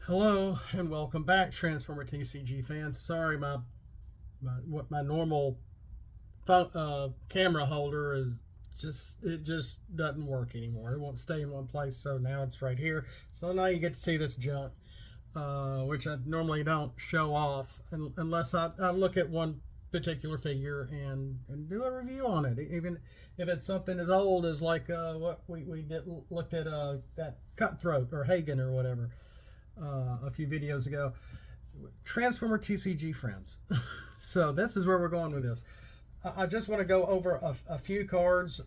Hello and welcome back, Transformer TCG fans. Sorry, my normal camera holder is just doesn't work anymore. It won't stay in one place, so now it's right here. So now you get to see this junk, which I normally don't show off unless I look at one particular figure and do a review on it, even if it's something as old as like what we looked at that Cutthroat or Hagen or whatever. A few videos ago. Transformer TCG friends. So this is where we're going with this. I just want to go over a few cards,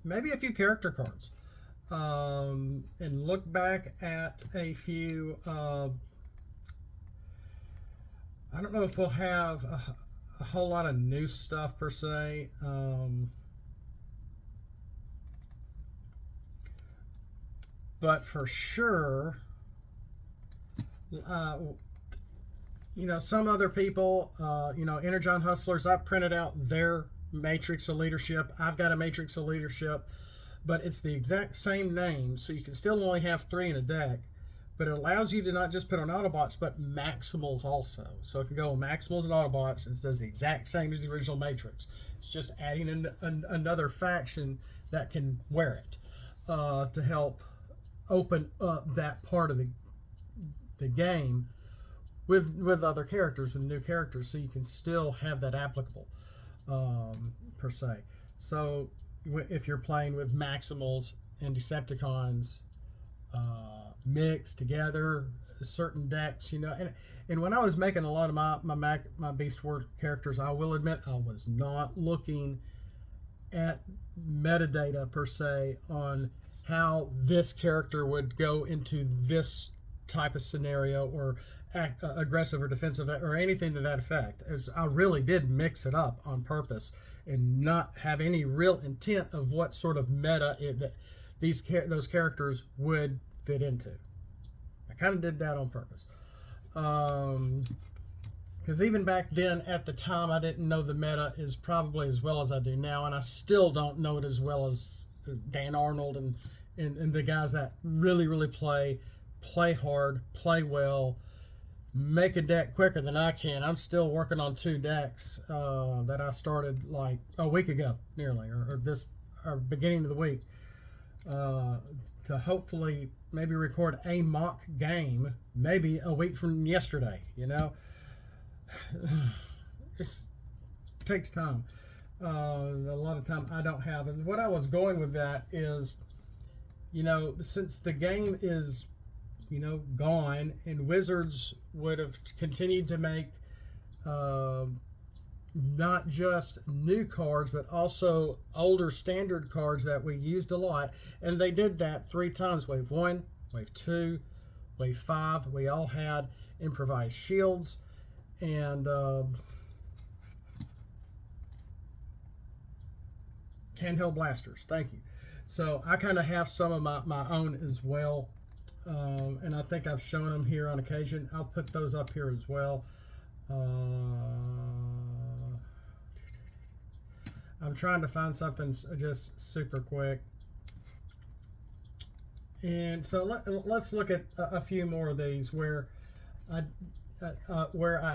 maybe a few character cards, and look back at a few. I don't know if we'll have a whole lot of new stuff per se. But for sure, some other people, Energon Hustlers, I printed out their Matrix of Leadership. I've got a Matrix of Leadership, but it's the exact same name, so you can still only have 3 in a deck, but it allows you to not just put on Autobots, but Maximals also. So it can go on Maximals and Autobots, and it does the exact same as the original Matrix. It's just adding another faction that can wear it to help open up that part of the game with other characters, with new characters, so you can still have that applicable per se. So if you're playing with Maximals and Decepticons mixed together, certain decks, and when I was making a lot of my Beast War characters, I will admit I was not looking at metadata per se on how this character would go into this type of scenario, or aggressive or defensive, or anything to that effect. As I really did mix it up on purpose and not have any real intent of what sort of meta those characters would fit into. I kind of did that on purpose, because even back then at the time I didn't know the meta is probably as well as I do now, and I still don't know it as well as Dan Arnold and the guys that really play hard, play well, make a deck quicker than I can. I'm still working on 2 decks that I started like a week ago, nearly, or beginning of the week, to hopefully maybe record a mock game maybe a week from yesterday. Just takes time. A lot of time I don't have, and what I was going with that is, since the game is gone, and Wizards would have continued to make not just new cards, but also older standard cards that we used a lot. And they did that 3 times. Wave 1, Wave 2, Wave 5. We all had improvised shields and handheld blasters. Thank you. So I kind of have some of my own as well. And I think I've shown them here on occasion. I'll put those up here as well. I'm trying to find something just super quick. And so let's look at a few more of these where I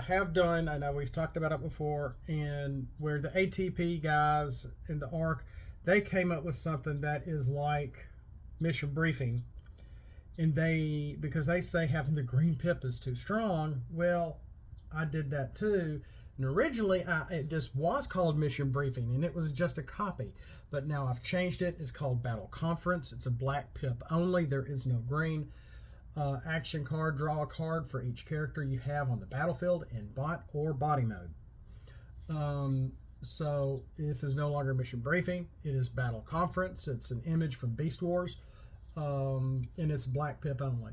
have done, I know we've talked about it before, and where the ATP guys in the ARC, they came up with something that is like mission briefing. And because they say having the green pip is too strong, well, I did that too. And originally, this was called Mission Briefing, and it was just a copy. But now I've changed it. It's called Battle Conference. It's a black pip only. There is no green. Action card, draw a card for each character you have on the battlefield in bot or body mode. So this is no longer Mission Briefing. It is Battle Conference. It's an image from Beast Wars. And it's black pip only.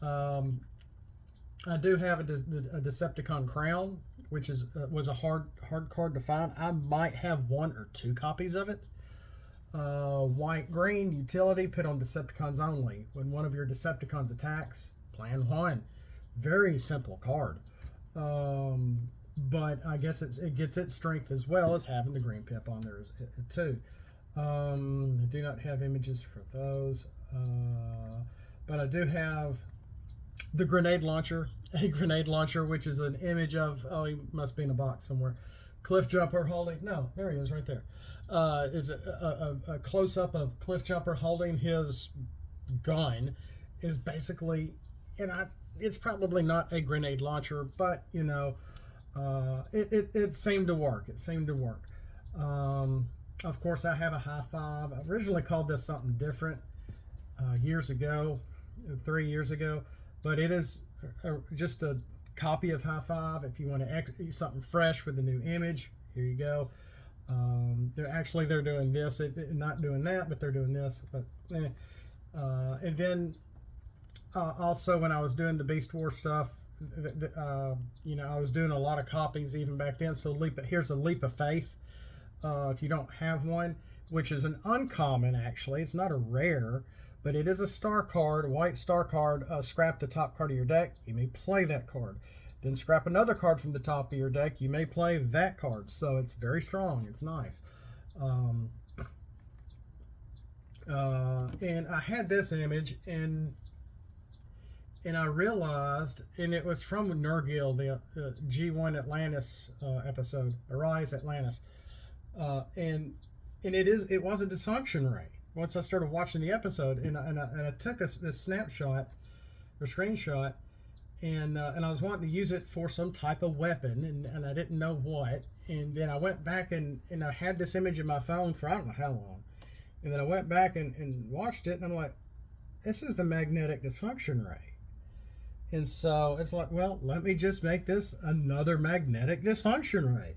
I do have a Decepticon Crown, which was a hard card to find. I might have 1 or 2 copies of it. White green utility, put on Decepticons only. When one of your Decepticons attacks, plan 1. Very simple card. But I guess it gets its strength as well as having the green pip on there too. I do not have images for those. But I do have the grenade launcher, a grenade launcher, which is an image of, oh, he must be in a box somewhere. Cliff jumper holding, no, there he is right there. Is a close-up of Cliff Jumper holding his gun is basically, and it's probably not a grenade launcher, but, you know, it seemed to work. It seemed to work. Of course, I have a high five. I originally called this something different years ago, 3 years ago, but it is just a copy of high five. If you want to execute something fresh with a new image, here you go. They're doing this, not doing that, but they're doing this. But and then also when I was doing the Beast War stuff, you know, I was doing a lot of copies even back then. So here's a Leap of Faith. If you don't have one, which is an uncommon, actually, it's not a rare, but it is a star card, a white star card. Scrap the top card of your deck, you may play that card. Then scrap another card from the top of your deck, you may play that card. So it's very strong, it's nice. And I had this image, and I realized, and it was from Nurgle, the G1 Atlantis episode, Arise Atlantis. And it was a dysfunction ray. Once I started watching the episode, and I took this snapshot or screenshot, and I was wanting to use it for some type of weapon, and I didn't know what. And then I went back and I had this image in my phone for I don't know how long. And then I went back and watched it, and I'm like, this is the magnetic dysfunction ray. And so it's like, well, let me just make this another magnetic dysfunction ray,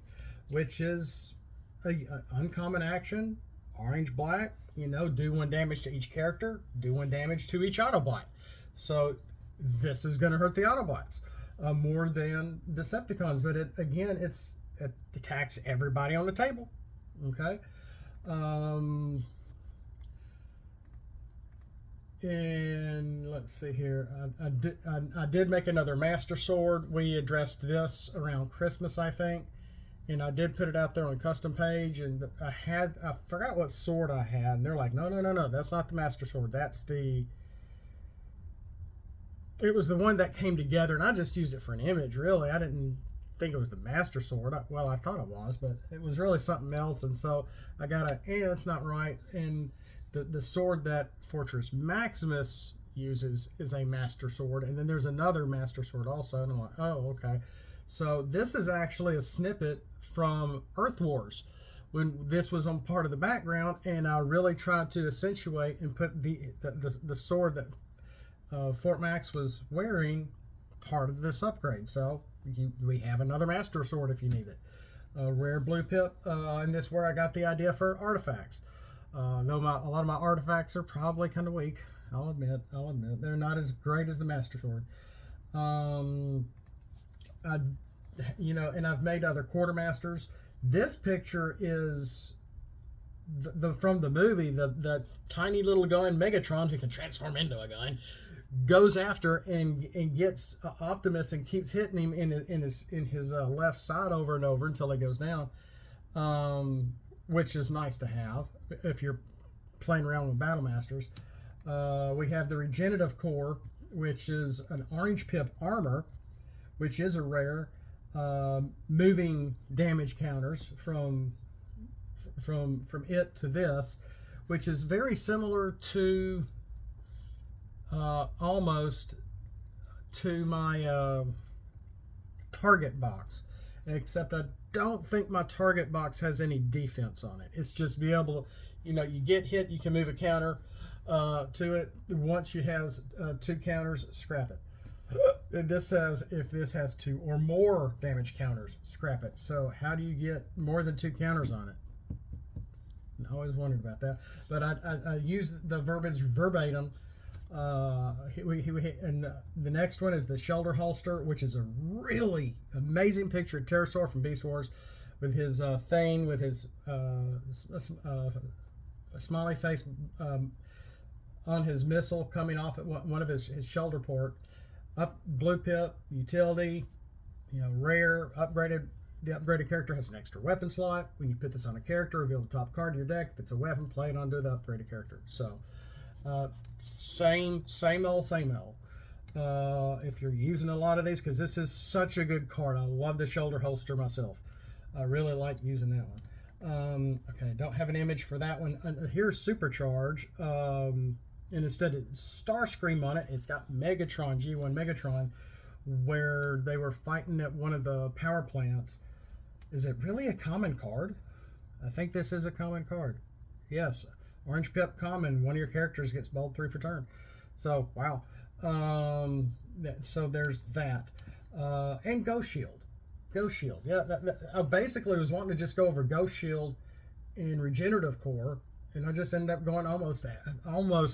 which is an uncommon action, orange black, you know, do 1 damage to each character, do 1 damage to each Autobot. So this is going to hurt the Autobots more than Decepticons, but it attacks everybody on the table. Okay. And let's see here. I did make another Master Sword. We addressed this around Christmas, I think. And I did put it out there on a custom page, and I forgot what sword I had, and they're like, no, that's not the Master Sword. It was the one that came together, and I just used it for an image, really. I didn't think it was the Master Sword. Well, I thought it was, but it was really something else, and so I got that's not right. And the sword that Fortress Maximus uses is a Master Sword, and then there's another Master Sword also, and I'm like, oh, okay. So this is actually a snippet from Earth Wars, when this was on part of the background, and I really tried to accentuate and put the sword that Fort Max was wearing part of this upgrade. So we have another Master Sword if you need it. Rare blue pip, and this is where I got the idea for artifacts. Though a lot of my artifacts are probably kind of weak, I'll admit they're not as great as the Master Sword. You know, and I've made other quartermasters. This picture is from the movie. The tiny little gun Megatron, who can transform into a gun, goes after and gets Optimus and keeps hitting him in his left side over and over until he goes down, which is nice to have if you're playing around with Battle Masters. We have the Regenerative Core, which is an orange pip armor, which is a rare, moving damage counters from it to this, which is very similar to almost to my target box, except I don't think my target box has any defense on it. It's just be able to, you know, you get hit, you can move a counter to it. Once you have 2 counters, scrap it. This says if this has 2 or more damage counters, scrap it. So how do you get more than 2 counters on it? I always wondered about that, but I used the verbiage verbatim. And the next one is the Shoulder Holster, which is a really amazing picture of Pterosaur from Beast Wars, with his Thane with his smiley face on his missile coming off at one of his shoulder port. Up blue pip, utility, you know, rare, upgraded. The upgraded character has an extra weapon slot. When you put this on a character, reveal the top card of your deck. If it's a weapon, play it onto the upgraded character. So, same old. if you're using a lot of these, because this is such a good card. I love the shoulder holster myself. I really like using that one. Okay, don't have an image for that one. Here's Supercharge, and instead of Starscream on it, it's got Megatron, G1 Megatron, where they were fighting at one of the power plants. Is it really a common card? I think this is a common card. Yes, Orange Pip common. One of your characters gets bowled 3 for turn. So, wow. So there's that. And Ghost Shield. Ghost Shield. Yeah, I basically was wanting to just go over Ghost Shield in Regenerative Core, and I just ended up going almost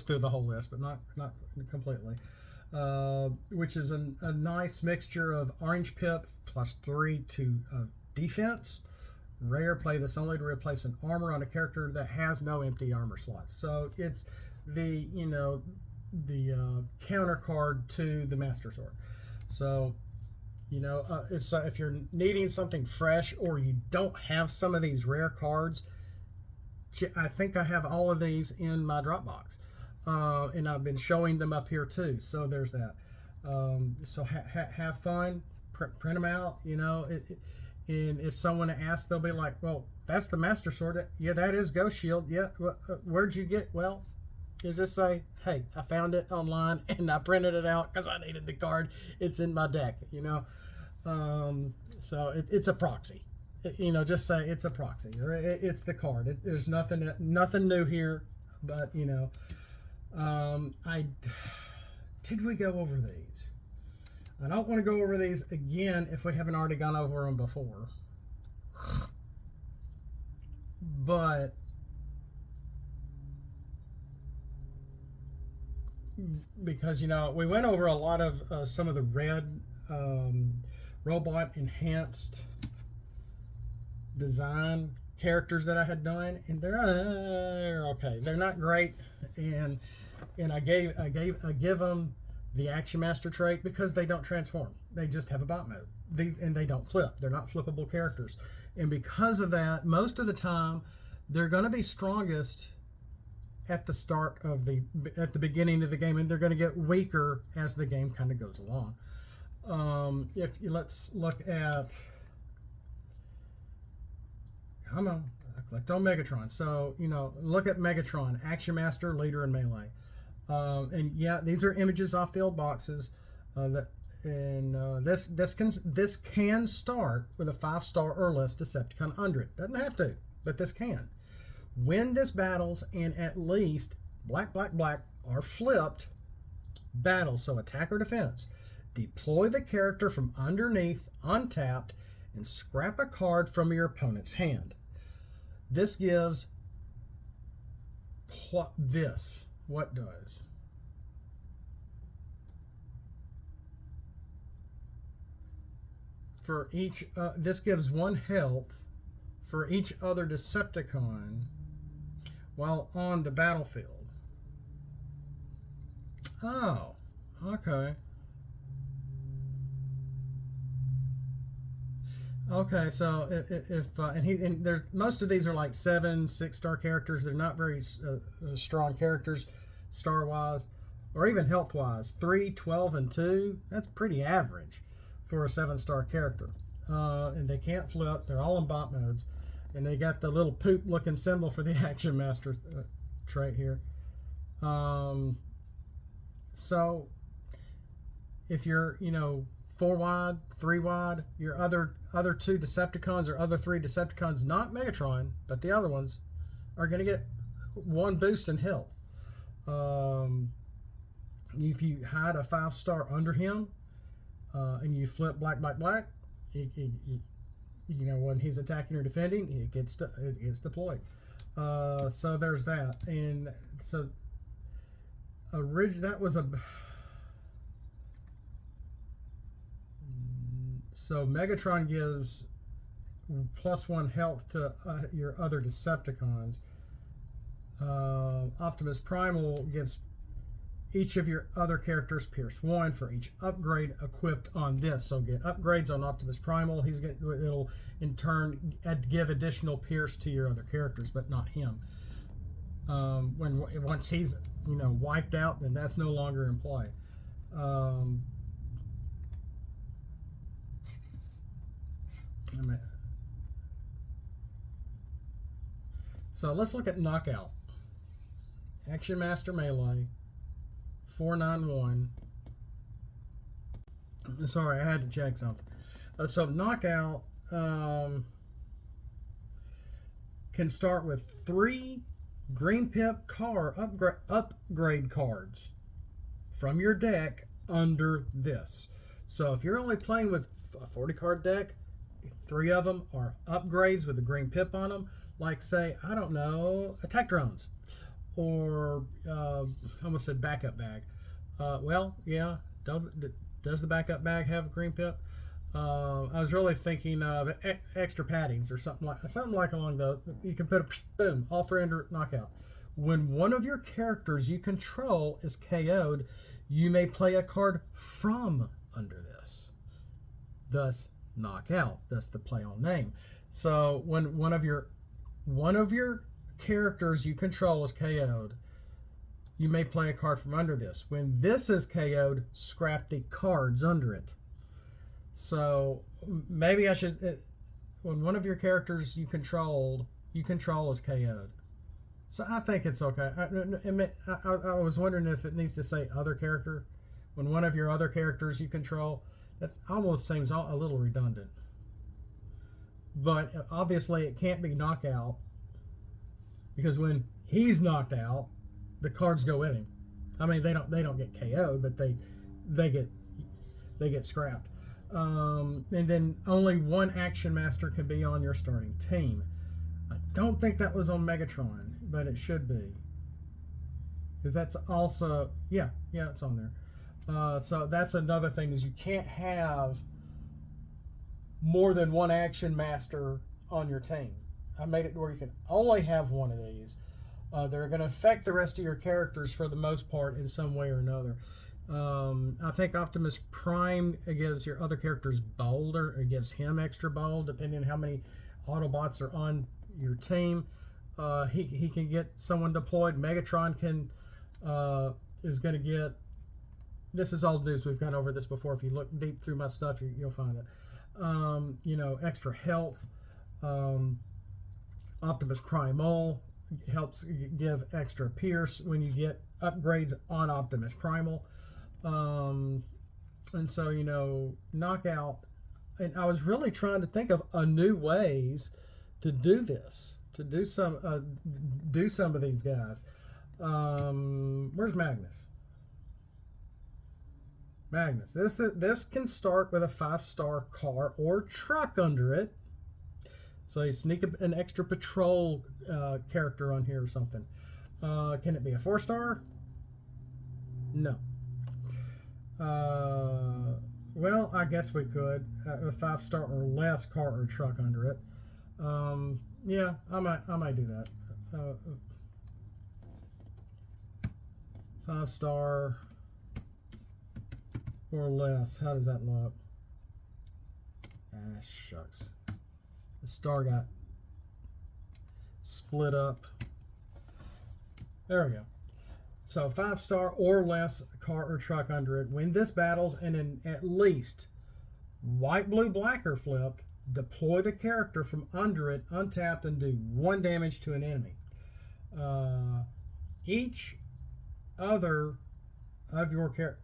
through the whole list, but not completely. Which is a nice mixture of Orange Pip +3 to defense. Rare, play this only to replace an armor on a character that has no empty armor slots. So it's the counter card to the Master Sword. So it's if you're needing something fresh or you don't have some of these rare cards, I think I have all of these in my Dropbox, and I've been showing them up here too. So there's that. So have fun, print them out. And if someone asks, they'll be like, well, that's the Master Sword. Yeah, that is Ghost Shield. Yeah, where'd you get? Well, you just say, hey, I found it online and I printed it out because I needed the card. It's in my deck, So it's a proxy. Just say it's a proxy, or it's the card. There's nothing new here, but did we go over these? I don't want to go over these again if we haven't already gone over them before. But because we went over a lot of some of the red robot enhanced design characters that I had done, and they're okay. They're not great, and I give them the Action Master trait because they don't transform. They just have a bot mode. And they don't flip. They're not flippable characters. And because of that, most of the time, they're going to be strongest at the start of at the beginning of the game, and they're going to get weaker as the game kind of goes along. Let's look at, come on, I clicked on Megatron. So look at Megatron, Action Master, Leader, and Melee. And yeah, these are images off the old boxes. This can start with a 5-star or less Decepticon under it. Doesn't have to, but this can. When this battles and at least black are flipped, battle, so attack or defense, deploy the character from underneath, untapped, and scrap a card from your opponent's hand. This gives what does? For each, this gives 1 health for each other Decepticon while on the battlefield. Oh, okay. Okay, so if there's most of these are like 7, 6-star characters. They're not very strong characters, star-wise, or even health-wise. 3, 12, and 2. That's pretty average for a 7-star character. And they can't flip. They're all in bot modes, and they got the little poop-looking symbol for the Action Master trait here. So if you're 4 wide, 3 wide, your other 2 Decepticons or other 3 Decepticons, not Megatron, but the other ones, are going to get 1 boost in health. If you hide a 5-star under him, and you flip black, when he's attacking or defending, it gets deployed. So there's that, and so that was a. So Megatron gives +1 health to your other Decepticons. Optimus Primal gives each of your other characters Pierce 1 for each upgrade equipped on this. So get upgrades on Optimus Primal. It'll in turn give additional Pierce to your other characters, but not him. Once he's wiped out, then that's no longer in play. Um, so let's look at Knockout. Action Master Melee, 491. Sorry, I had to check something. So Knockout can start with 3 green pip car upgrade cards from your deck under this. So if you're only playing with a 40 card deck, 3 of them are upgrades with a green pip on them, like say, I don't know, attack drones, or I almost said backup bag. Well, yeah, does the backup bag have a green pip? I was really thinking of extra paddings or something like along those. You can put boom, all 3 under Knockout. When one of your characters you control is KO'd, you may play a card from under this. Thus, Knockout. That's the play on name. So when one of your characters you control is KO'd, you may play a card from under this. When this is KO'd, scrap the cards under it. So maybe I should, when one of your characters you control is KO'd. So I think it's okay. I was wondering if it needs to say other character. When one of your other characters you control, that almost seems a little redundant. But obviously it can't be Knockout, because when he's knocked out, the cards go with him. I mean, they don't get KO'd, but they get scrapped. And then only 1 Action Master can be on your starting team. I don't think that was on Megatron, but it should be, because that's also it's on there. So that's another thing, is you can't have more than 1 Action Master on your team. I made it where you can only have 1 of these. They're going to affect the rest of your characters for the most part in some way or another. I think Optimus Prime gives your other characters bold, or it gives him extra bold, depending on how many Autobots are on your team. He can get someone deployed. Megatron is going to get. This is old news. We've gone over this before. If you look deep through my stuff, you'll find it. Extra health. Optimus Primal helps give extra pierce when you get upgrades on Optimus Primal. And so, Knockout, and I was really trying to think of new ways to do this, to do some of these guys. Where's Magnus? Magnus. This can start with a 5-star car or truck under it. So you sneak an extra patrol character on here or something. Can it be a 4-star? No. Well, I guess we could. A 5-star or less car or truck under it. Yeah, I might do that. 5-star or less. How does that look? Ah, shucks. The star got split up. There we go. So 5-star or less car or truck under it. When this battles and in at least white, blue, black are flipped, deploy the character from under it untapped and do 1 damage to an enemy. Each other of your characters.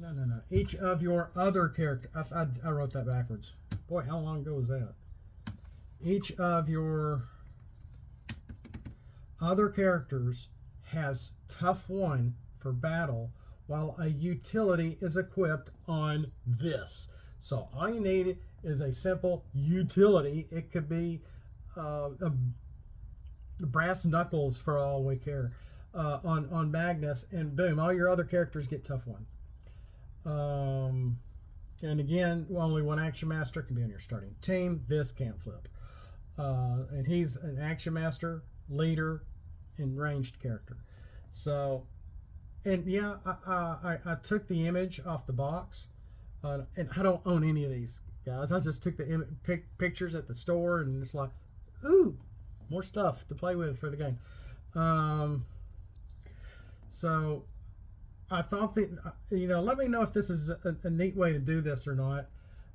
No. Each of your other characters. I wrote that backwards. Boy, how long ago was that? Each of your other characters has tough 1 for battle, while a utility is equipped on this. So all you need is a simple utility. It could be brass knuckles for all we care on Magnus, and boom, all your other characters get tough 1. And again, only 1 Action Master can be on your starting team. This can't flip. And he's an Action Master, leader, and ranged character. So, and yeah, I took the image off the box, and I don't own any of these guys. I just took the pictures at the store, and it's like, ooh, more stuff to play with for the game. So I thought let me know if this is a neat way to do this or not.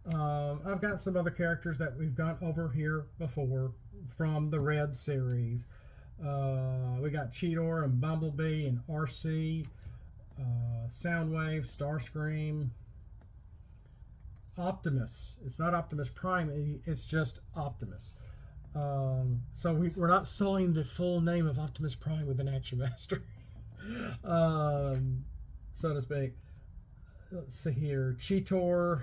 I've got some other characters that we've gone over here before from the R.E.D series. We got Cheetor and Bumblebee and RC, Soundwave, Starscream, Optimus. It's not Optimus Prime, it's just Optimus. So we're not selling the full name of Optimus Prime with an Action Master, so to speak. Let's see here. Cheetor,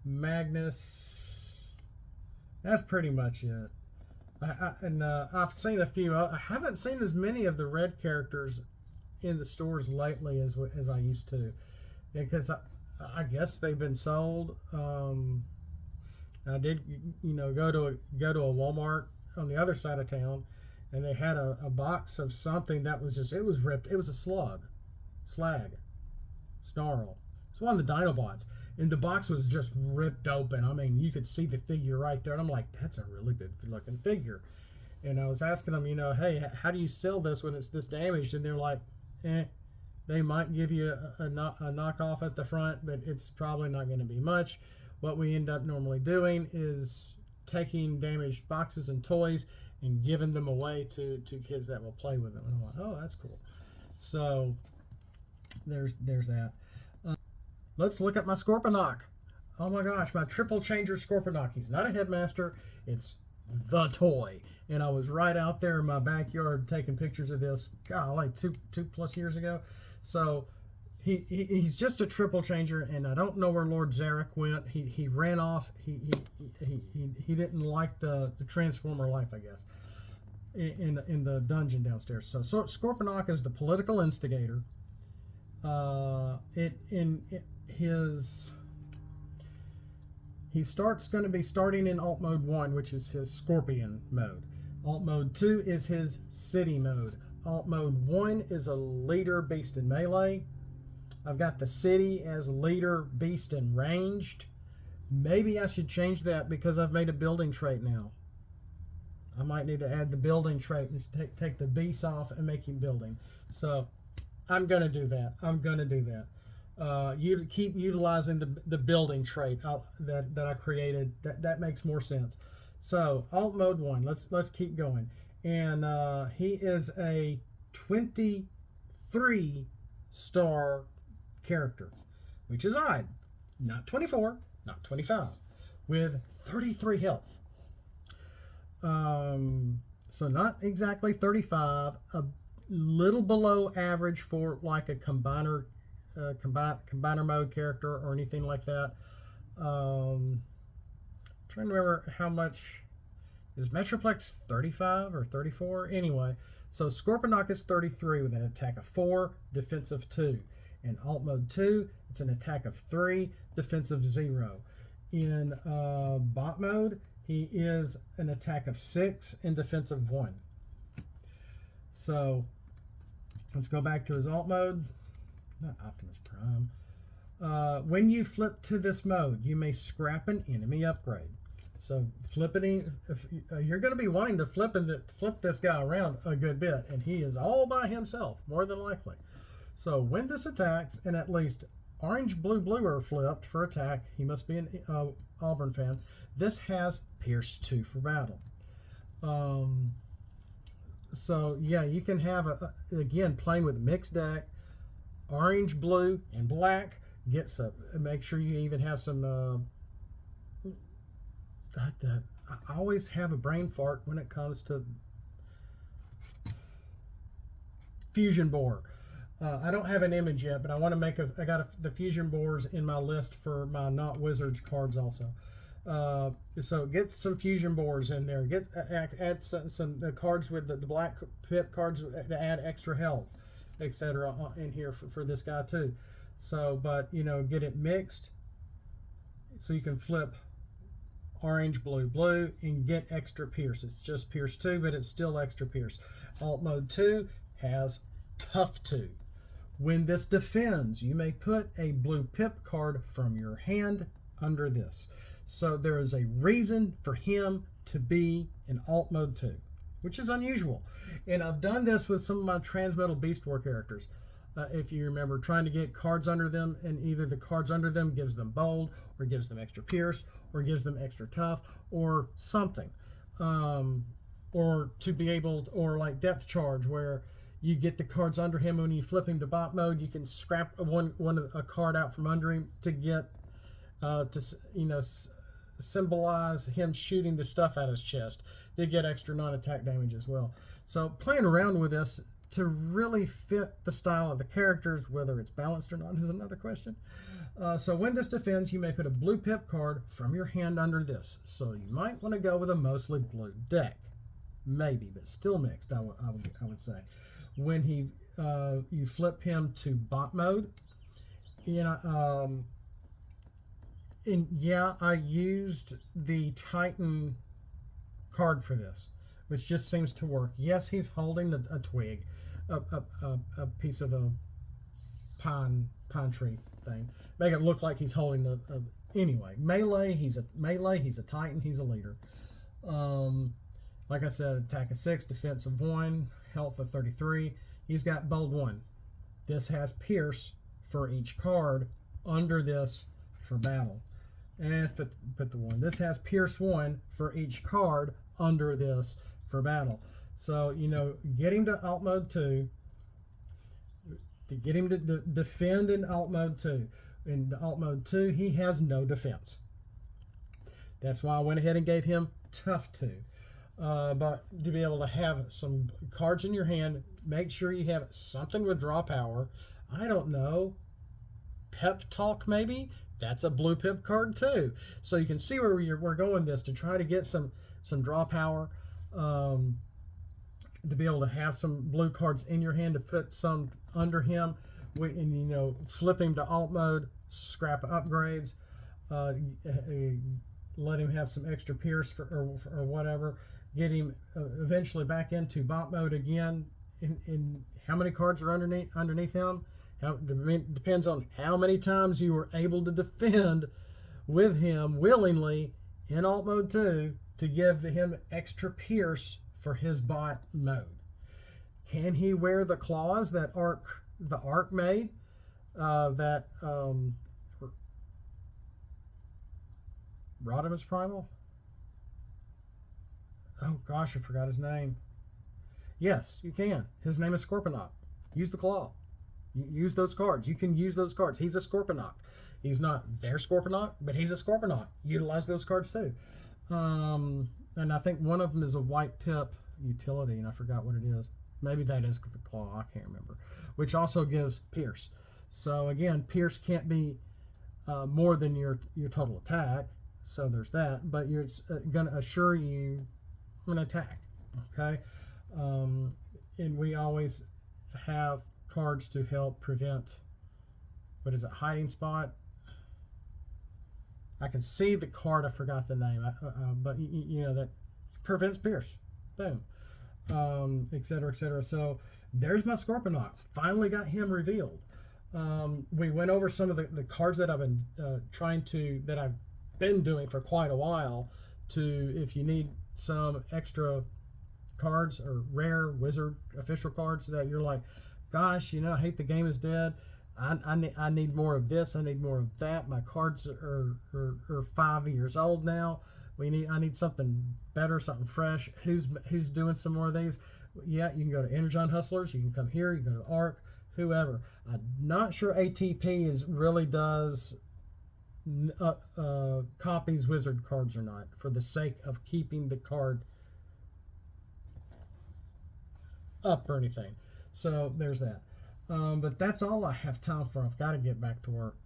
Magnus. That's pretty much it. I've seen a few. I haven't seen as many of the R.E.D characters in the stores lately as I used to, because I guess they've been sold. I did, go to a Walmart on the other side of town, and they had a box of something that was it was ripped. It was a snarl. It's one of the Dinobots, and the box was just ripped open. I mean, you could see the figure right there, and I'm like, that's a really good looking figure. And I was asking them, hey, how do you sell this when it's this damaged? And they're like, they might give you a knockoff at the front, but it's probably not going to be much. What we end up normally doing is taking damaged boxes and toys and giving them away to kids that will play with them. And I'm like, oh, that's cool. So there's that. Let's look at my Scorponok. Oh my gosh, my triple changer Scorponok. He's not a headmaster. It's the toy. And I was right out there in my backyard taking pictures of this, golly, two plus years ago. So he's just a triple changer, and I don't know where Lord Zarek went. He ran off. He didn't like the Transformer life, I guess, in the dungeon downstairs. So Scorponok is the political instigator. He's going to be starting in alt mode 1, which is his Scorpion mode. Alt mode 2 is his city mode. Alt mode 1 is a leader, beast, and melee. I've got the city as leader, beast, and ranged. Maybe I should change that because I've made a building trait now. I might need to add the building trait and take the beast off and make him building. So I'm going to do that. You keep utilizing the building trait that I created. That makes more sense. So alt mode 1. Let's keep going. And he is a 23-star character, which is odd. Not 24, not 25, with 33 health. So not exactly 35. A little below average for like a combiner mode character or anything like that. Trying to remember how much is Metroplex, 35 or 34? Anyway, so Scorponok is 33 with an attack of 4, defensive 2. In alt mode 2, it's an attack of 3, defensive 0. In bot mode, he is an attack of 6 and defensive 1. So let's go back to his alt mode. Not Optimus Prime. When you flip to this mode, you may scrap an enemy upgrade. So flipping, you're going to be wanting to flip this guy around a good bit, and he is all by himself, more than likely. So when this attacks, and at least orange, blue, blue are flipped for attack, he must be an Auburn fan. This has Pierce 2 for battle. So yeah, you can have again playing with mixed deck, orange, blue, and black. Make sure you even have some. I always have a brain fart when it comes to fusion board. I don't have an image yet, but I want to make I got the fusion boards in my list for my Not Wizards cards also. So get some fusion boards in there. Add some the cards with the black pip cards to add extra health, etc. in here for this guy too. So, but get it mixed so you can flip orange, blue, blue, and get extra Pierce. It's just Pierce 2, but it's still extra Pierce. Alt mode 2 has Tough 2. When this defends, you may put a blue pip card from your hand under this. So there is a reason for him to be in alt mode 2. which is unusual. And I've done this with some of my Transmetal Beast War characters. If you remember, trying to get cards under them, and either the cards under them gives them bold, or gives them extra pierce, or gives them extra tough, or something. Or to be able, or like Depth Charge, where you get the cards under him when you flip him to bot mode. You can scrap a card out from under him to get symbolize him shooting the stuff out of his chest. They get extra non-attack damage as well. So playing around with this to really fit the style of the characters, whether it's balanced or not is another question. So when this defends, you may put a blue pip card from your hand under this. So you might want to go with a mostly blue deck. Maybe, but still mixed, I would say. When you flip him to bot mode, and yeah, I used the Titan card for this, which just seems to work. Yes, he's holding a twig, a piece of a pine tree thing. Make it look like he's holding anyway. Melee, he's a Titan, he's a leader. Like I said, attack of 6, defense of 1, health of 33. He's got bold 1. This has pierce for each card under this for battle. And let's put the 1. This has pierce 1 for each card under this for battle. So, get him to alt mode 2. To get him to defend in alt mode 2. In alt mode 2, he has no defense. That's why I went ahead and gave him tough 2. But to be able to have some cards in your hand, make sure you have something with draw power. I don't know. Pep Talk, maybe? That's a blue pip card too. So you can see where we're going this to try to get some draw power, to be able to have some blue cards in your hand to put some under him, and flip him to alt mode, scrap upgrades, let him have some extra pierce or whatever. Get him eventually back into bot mode again. In how many cards are underneath him? Depends on how many times you were able to defend with him willingly in alt mode 2 to give him extra pierce for his bot mode. Can he wear the claws that the Arc made? Rodimus Primal? Oh gosh, I forgot his name. Yes, you can. His name is Scorponok. Use the claw. Use those cards. You can use those cards. He's a Scorponok. He's not their Scorponok, but he's a Scorponok. Utilize those cards too. And I think one of them is a white pip utility, and I forgot what it is. Maybe that is the claw. I can't remember. Which also gives pierce. So again, pierce can't be more than your total attack. So there's that. But it's going to assure you an attack. Okay. And we always have cards to help prevent, what is it, hiding spot? I can see the card, I forgot the name, but that prevents pierce. Boom. Etc., etc. So there's my Scorponok. Finally got him revealed. We went over some of the cards that I've been that I've been doing for quite a while, to if you need some extra cards or rare wizard official cards that you're like, gosh, I hate the game is dead. I need more of this. I need more of that. My cards are 5 years old now. I need something better, something fresh. Who's doing some more of these? Yeah, you can go to Energon Hustlers. You can come here. You can go to the Arc. Whoever. I'm not sure ATP really does copies wizard cards or not, for the sake of keeping the card up or anything. So there's that. But that's all I have time for. I've got to get back to work.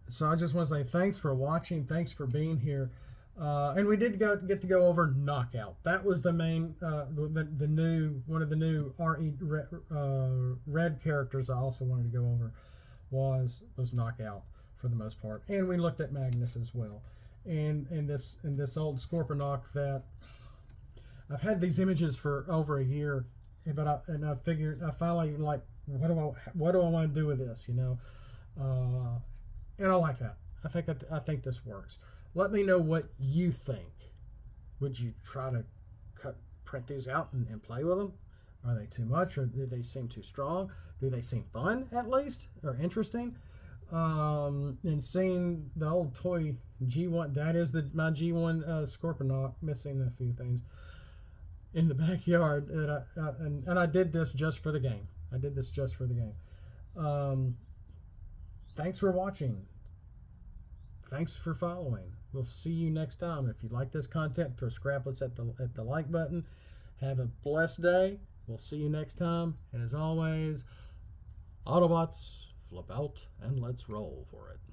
So I just want to say thanks for watching. Thanks for being here. And we did get to go over Knockout. That was the main, one of the new R.E.D characters I also wanted to go over was Knockout for the most part. And we looked at Magnus as well. And this old Scorponok that I've had these images for over a year, but I finally like, what do I want to do with this, and I like that. I think this works. Let me know what you think. Would you try to print these out and play with them? Are they too much, or do they seem too strong? Do they seem fun, at least, or interesting? And seeing the old toy G1, that is my G1 Scorponok, missing a few things in the backyard. That and I did this just for the game. Thanks for watching. Thanks for following. We'll see you next time. If you like this content, throw scraplets at the like button. Have a blessed day. We'll see you next time. And as always, Autobots, flip out and let's roll for it.